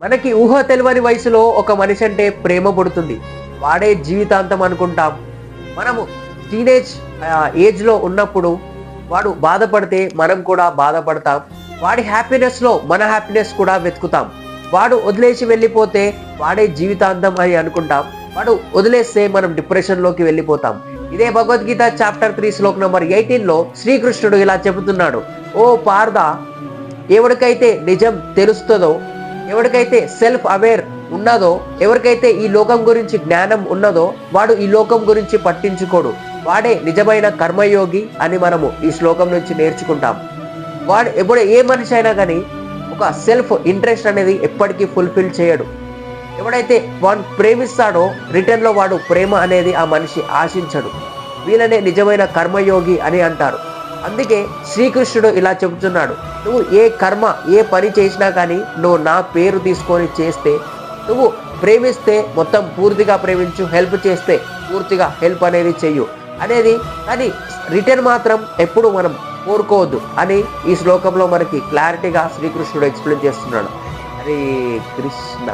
మనకి ఊహ తెలియని వయసులో ఒక మనిషి అంటే ప్రేమ పుడుతుంది. వాడే జీవితాంతం అనుకుంటాం. మనము టీనేజ్ ఏజ్‌లో ఉన్నప్పుడు వాడు బాధపడితే మనం కూడా బాధపడతాం. వాడి హ్యాపీనెస్‌లో మన హ్యాపీనెస్ కూడా వెతుకుతాం. వాడు వదిలేసి వెళ్ళిపోతే వాడే జీవితాంతం అని అనుకుంటాం. వాడు వదిలేస్తే మనం డిప్రెషన్‌లోకి వెళ్ళిపోతాం. ఇదే భగవద్గీత చాప్టర్ 3 శ్లోకం నంబర్ 18లో శ్రీకృష్ణుడు ఇలా చెబుతున్నాడు. ఓ పార్థ, ఎవరికైతే నిజం తెలుస్తుందో, ఎవరికైతే సెల్ఫ్ అవేర్ ఉన్నదో, ఎవరికైతే ఈ లోకం గురించి జ్ఞానం ఉన్నదో వాడు ఈ లోకం గురించి పట్టించుకోడు. వాడే నిజమైన కర్మయోగి అని మనము ఈ శ్లోకం నుంచి నేర్చుకుంటాం. వాడు ఎప్పుడు ఏ మనిషి అయినా కానీ ఒక సెల్ఫ్ ఇంట్రెస్ట్ అనేది ఎప్పటికీ ఫుల్ఫిల్ చేయడు. ఎవడైతే వాడు ప్రేమిస్తాడో రిటర్న్లో వాడు ప్రేమ అనేది ఆ మనిషి ఆశించడు. వీళ్ళనే నిజమైన కర్మయోగి అని అంటారు. అందుకే శ్రీకృష్ణుడు ఇలా చెబుతున్నాడు, నువ్వు ఏ కర్మ ఏ పని చేసినా కానీ నువ్వు నా పేరు తీసుకొని చేస్తే, నువ్వు ప్రేమిస్తే మొత్తం పూర్తిగా ప్రేమించు, హెల్ప్ చేస్తే పూర్తిగా హెల్ప్ అనేది చెయ్యు అనేది, కానీ రిటర్న్ మాత్రం ఎప్పుడు మనం కోరుకోవద్దు అని ఈ శ్లోకంలో మనకి క్లారిటీగా శ్రీకృష్ణుడు ఎక్స్ప్లెయిన్ చేస్తున్నాడు. హరే కృష్ణ.